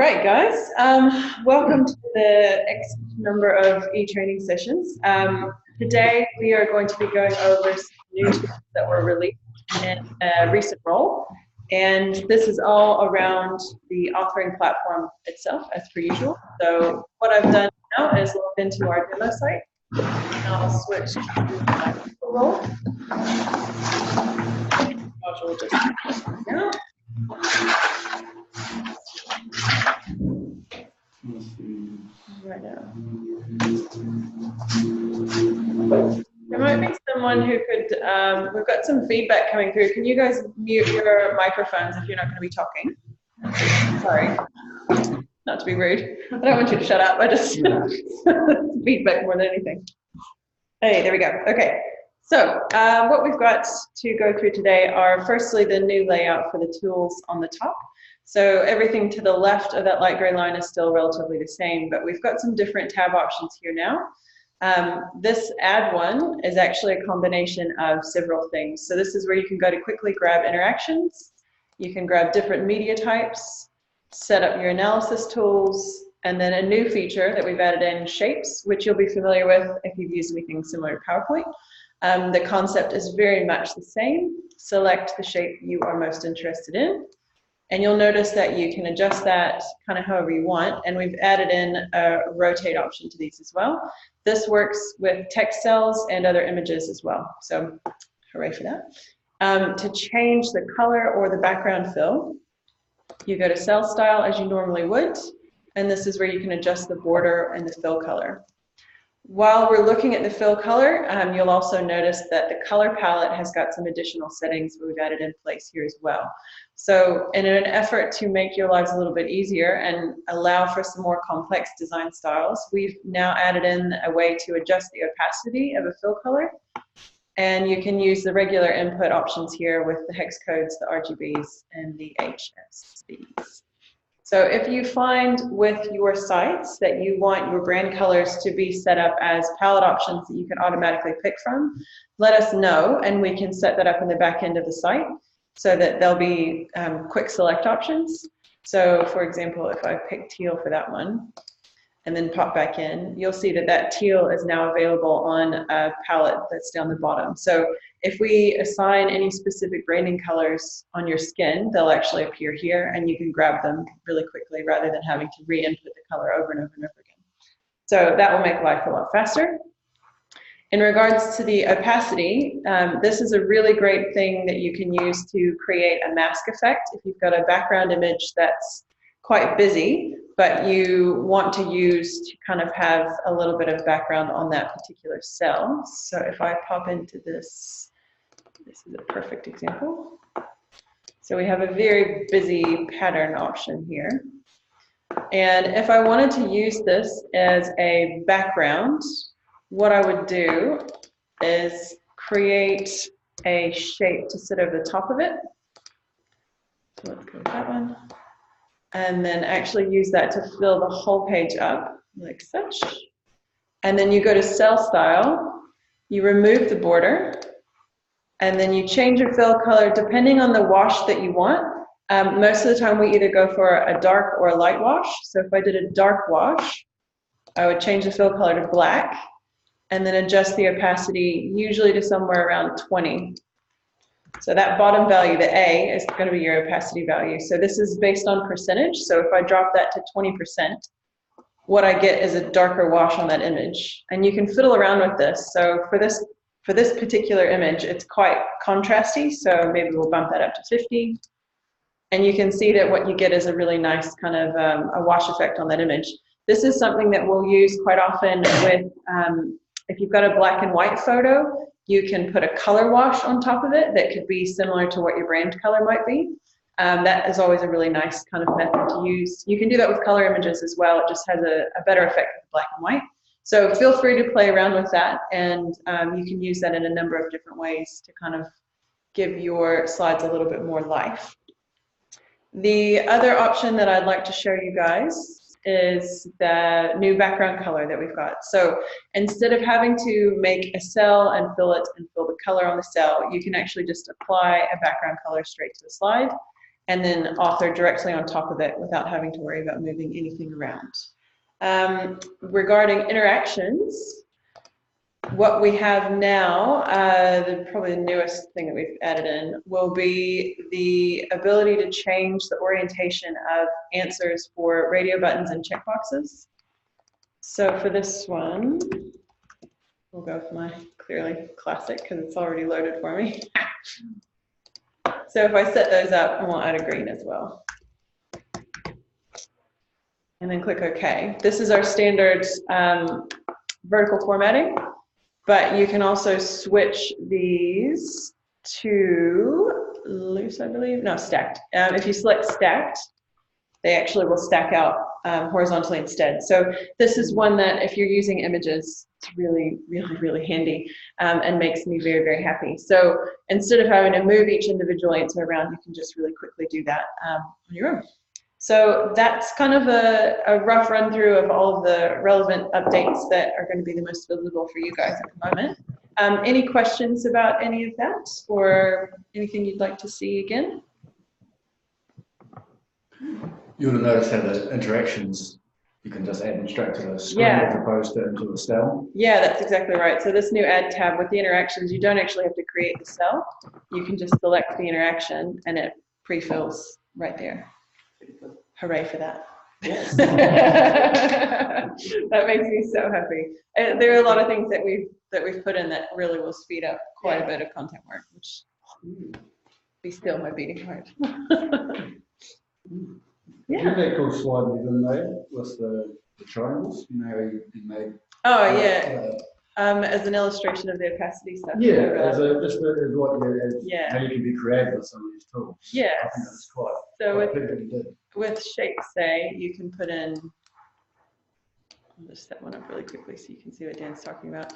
Right, guys. Welcome to the X number of eTraining sessions. Today we are going to be going over some new tools that were released in a recent role, and this is all around the authoring platform itself, as per usual. So what I've done now is log into our demo site, and I'll switch to my role. Module just now. Right now. There might be someone who could, we've got some feedback coming through. Can you guys mute your microphones if you're not going to be talking? Sorry, not to be rude. I don't want you to shut up. I just feedback more than anything. Hey, there we go. Okay, so what we've got to go through today are firstly the new layout for the tools on the top. So everything to the left of that light gray line is still relatively the same, but we've got some different tab options here now. This add one is actually a combination of several things. So this is where you can go to quickly grab interactions. You can grab different media types, set up your analysis tools, and then a new feature that we've added in, shapes, which you'll be familiar with if you've used anything similar to PowerPoint. The concept is very much the same. Select the shape you are most interested in. And you'll notice that you can adjust that kind of however you want. And we've added in a rotate option to these as well. This works with text cells and other images as well. So hooray for that. To change the color or the background fill, you go to cell style as you normally would. And this is where you can adjust the border and the fill color. While we're looking at the fill color, you'll also notice that the color palette has got some additional settings we've added in place here as well. So in an effort to make your lives a little bit easier and allow for some more complex design styles, we've now added in a way to adjust the opacity of a fill color. And you can use the regular input options here with the hex codes, the RGBs, and the HSBs. So if you find with your sites that you want your brand colors to be set up as palette options that you can automatically pick from, let us know and we can set that up in the back end of the site so that there'll be quick select options. So for example, if I pick teal for that one and then pop back in, you'll see that that teal is now available on a palette that's down the bottom. So if we assign any specific branding colors on your skin, they'll actually appear here and you can grab them really quickly rather than having to re-input the color over and over and over again. So that will make life a lot faster. In regards to the opacity, this is a really great thing that you can use to create a mask effect. If you've got a background image that's quite busy, but you want to use to kind of have a little bit of background on that particular cell. So if I pop into this, this is a perfect example. So we have a very busy pattern option here. And if I wanted to use this as a background, what I would do is create a shape to sit over the top of it. So let's go with that one. And then actually use that to fill the whole page up, like such. And then you go to cell style, you remove the border, and then you change your fill color depending on the wash that you want. Most of the time we either go for a dark or a light wash. So if I did a dark wash, I would change the fill color to black and then adjust the opacity usually to somewhere around 20. So that bottom value, the A, is going to be your opacity value. So this is based on percentage. So if I drop that to 20%, what I get is a darker wash on that image. And you can fiddle around with this. So for this particular image, it's quite contrasty. So maybe we'll bump that up to 50. And you can see that what you get is a really nice kind of a wash effect on that image. This is something that we'll use quite often with, if you've got a black and white photo, you can put a color wash on top of it that could be similar to what your brand color might be. That is always a really nice kind of method to use. You can do that with color images as well. It just has a better effect with black and white. So feel free to play around with that, and you can use that in a number of different ways to kind of give your slides a little bit more life. The other option that I'd like to show you guys is the new background color that we've got. So instead of having to make a cell and fill it and fill the color on the cell, you can actually just apply a background color straight to the slide. and then author directly on top of it without having to worry about moving anything around. Regarding interactions, what we have now, probably the newest thing that we've added in, will be the ability to change the orientation of answers for radio buttons and checkboxes. So for this one, we'll go with my clearly classic because it's already loaded for me. So if I set those up, and we'll add a green as well. And then click OK. This is our standard vertical formatting, but you can also switch these to loose, I believe. No, stacked. If you select stacked, they actually will stack out horizontally instead. So this is one that if you're using images, it's really, really, really handy and makes me very, very happy. So instead of having to move each individual answer around, you can just really quickly do that on your own. So that's kind of a rough run through of all of the relevant updates that are going to be the most visible for you guys at the moment. Any questions about any of that or anything you'd like to see again? You'll notice how the interactions, you can just add them straight to the screen as opposed to into the cell. Yeah, that's exactly right. So this new add tab with the interactions, you don't actually have to create the cell. You can just select the interaction and it pre-fills right there. Hooray for that. Yes. That makes me so happy. There are a lot of things that we've put in that really will speed up quite a bit of content work, which be still my beating heart. Yeah. Isn't that cool slide you've been made with the triangles? You know, you made. Oh yeah. As an illustration of the opacity stuff. Yeah, as what how you can be creative with some of these tools. Yeah. I think that's quite. So with shapes, say you can put in. I'll just set one up really quickly so you can see what Dan's talking about.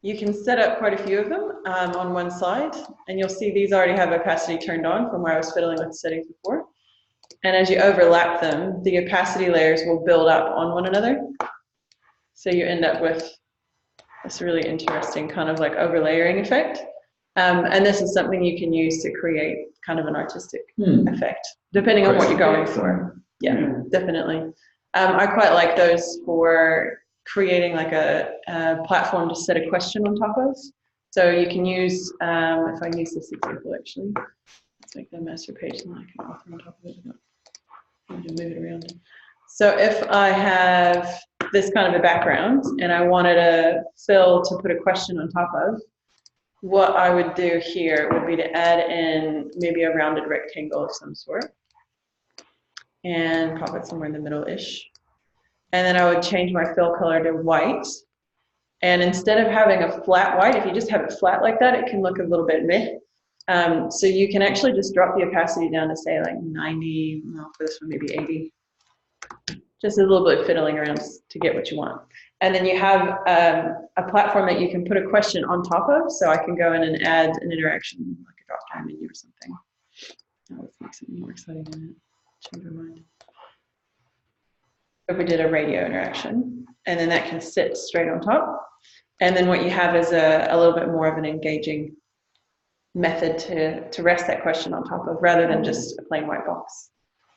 You can set up quite a few of them on one side, and you'll see these already have opacity turned on from where I was fiddling with the settings before. And as you overlap them, the opacity layers will build up on one another. So you end up with this really interesting kind of like overlayering effect. And this is something you can use to create kind of an artistic effect, depending on what you're going for. Yeah, definitely. I quite like those for creating like a platform to set a question on top of. So you can use, if I use this example actually, let's make the master page and I can author on top of it without having to move it around. So if I have this kind of a background and I wanted a fill to put a question on top of, what I would do here would be to add in maybe a rounded rectangle of some sort and pop it somewhere in the middle-ish. And then I would change my fill color to white. And instead of having a flat white, if you just have it flat like that, it can look a little bit meh. So you can actually just drop the opacity down to say like 90, well, for this one maybe 80. Just a little bit fiddling around to get what you want. And then you have a platform that you can put a question on top of. So I can go in and add an interaction, like a drop-down menu or something. Oh, let's make something more exciting than it. Change your mind. If we did a radio interaction, and then that can sit straight on top. And then what you have is a little bit more of an engaging method to rest that question on top of, rather than just a plain white box.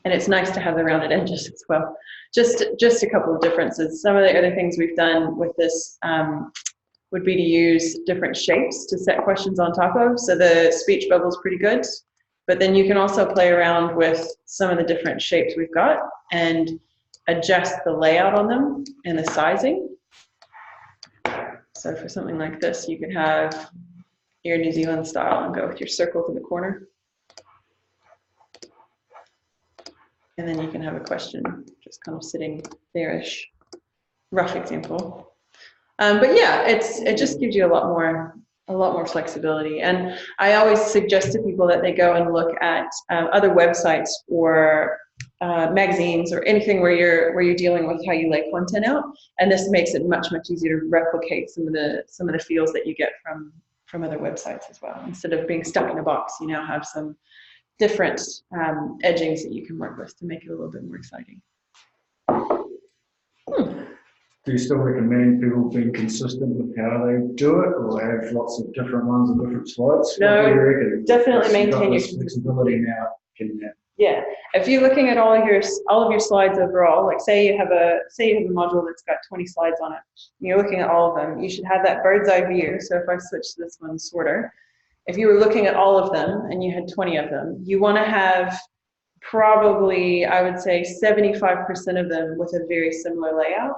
And it's nice to have the rounded edges as well. Just a couple of differences. Some of the other things we've done with this would be to use different shapes to set questions on top of. So the speech bubble is pretty good, but then you can also play around with some of the different shapes we've got and adjust the layout on them and the sizing. So for something like this, you could have your New Zealand style and go with your circles in the corner. And then you can have a question just kind of sitting there-ish. Rough example. But yeah, it just gives you a lot more flexibility. And I always suggest to people that they go and look at other websites or magazines or anything where you're dealing with how you lay content out. And this makes it much easier to replicate some of the feels that you get from other websites as well. Instead of being stuck in a box, you now have some different edgings that you can work with to make it a little bit more exciting. Do you still recommend people being consistent with how they do it, or have lots of different ones and different slides? No, definitely maintain your flexibility now. Yeah, if you're looking at all of your slides overall, like say you have a module that's got 20 slides on it, and you're looking at all of them, you should have that bird's eye view. So if I switch to this one, sorter, if you were looking at all of them and you had 20 of them, you want to have probably, I would say, 75% of them with a very similar layout,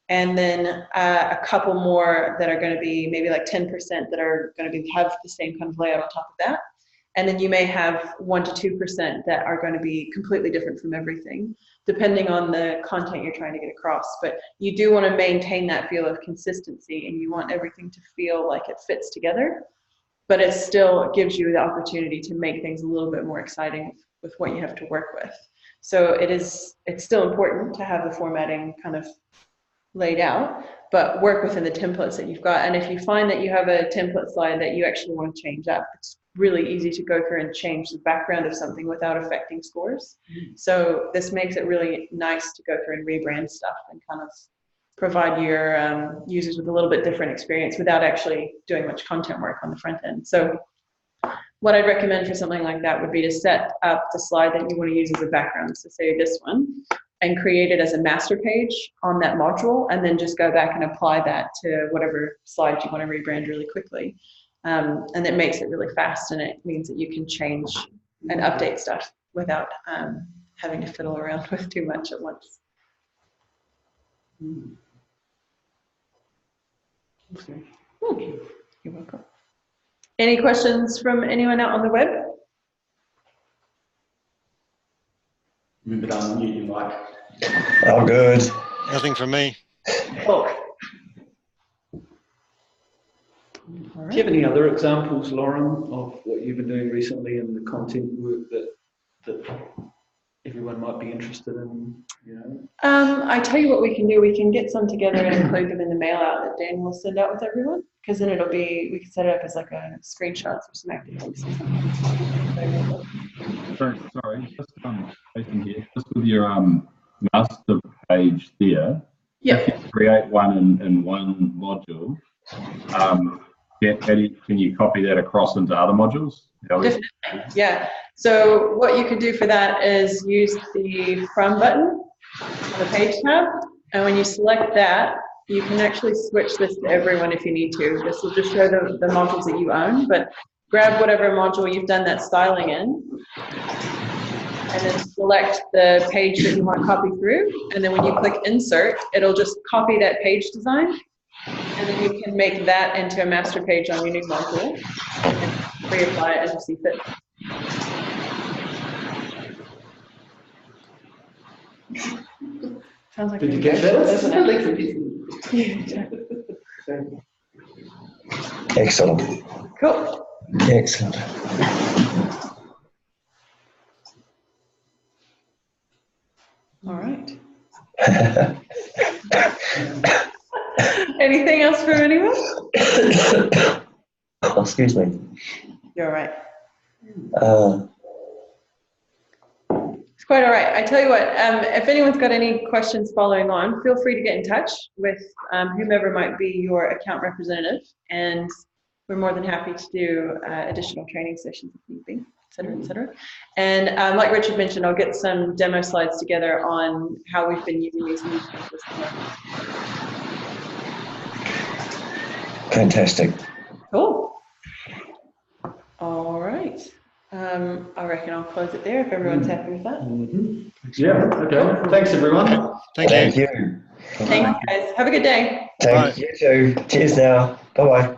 and then a couple more that are going to be maybe like 10% that are going to have the same kind of layout on top of that. And then you may have 1 to 2% that are going to be completely different from everything, depending on the content you're trying to get across. But you do want to maintain that feel of consistency, and you want everything to feel like it fits together, but it still gives you the opportunity to make things a little bit more exciting with what you have to work with. So it's still important to have the formatting kind of laid out, but work within the templates that you've got. And if you find that you have a template slide that you actually want to change up, it's really easy to go through and change the background of something without affecting scores. So this makes it really nice to go through and rebrand stuff and kind of provide your users with a little bit different experience without actually doing much content work on the front end. So what I'd recommend for something like that would be to set up the slide that you want to use as a background. So say this one, and create it as a master page on that module, and then just go back and apply that to whatever slide you want to rebrand really quickly. And it makes it really fast, and it means that you can change and update stuff without having to fiddle around with too much at once. Okay. You're welcome. Any questions from anyone out on the web? Remember to unmute your mic. Oh, good. Nothing from me. Oh. Do you have any other examples, Lauren, of what you've been doing recently and the content work that everyone might be interested in? You know? I tell you what we can do. We can get some together and include them in the mail out that Dan will send out with everyone, because then it'll be, we can set it up as like a screenshots or some activities. Sorry, just posting here, just with your master page there. Yeah. If you create one in one module, can you copy that across into other modules? Definitely. Yeah. So what you could do for that is use the From button on the Page tab, and when you select that, you can actually switch this to everyone if you need to. This will just show the modules that you own, but grab whatever module you've done that styling in, and then select the page that you want to copy through, and then when you click Insert, it'll just copy that page design, and then you can make that into a master page on your new module and reapply it as you see fit. Sounds like Did you get that? Excellent. Cool. Excellent. All right. Anything else from anyone? Oh, excuse me. You're all right. It's quite all right. I tell you what, if anyone's got any questions following on, feel free to get in touch with whomever might be your account representative, and we're more than happy to do additional training sessions if need be, et cetera, et cetera. And like Richard mentioned, I'll get some demo slides together on how we've been using these new tools this summer. Fantastic. Cool. All right. I reckon I'll close it there if everyone's happy with that. Mm-hmm. Yeah, okay. Thanks, everyone. Thank you. Thanks, guys. Have a good day. Thank you too. Cheers now. Bye-bye.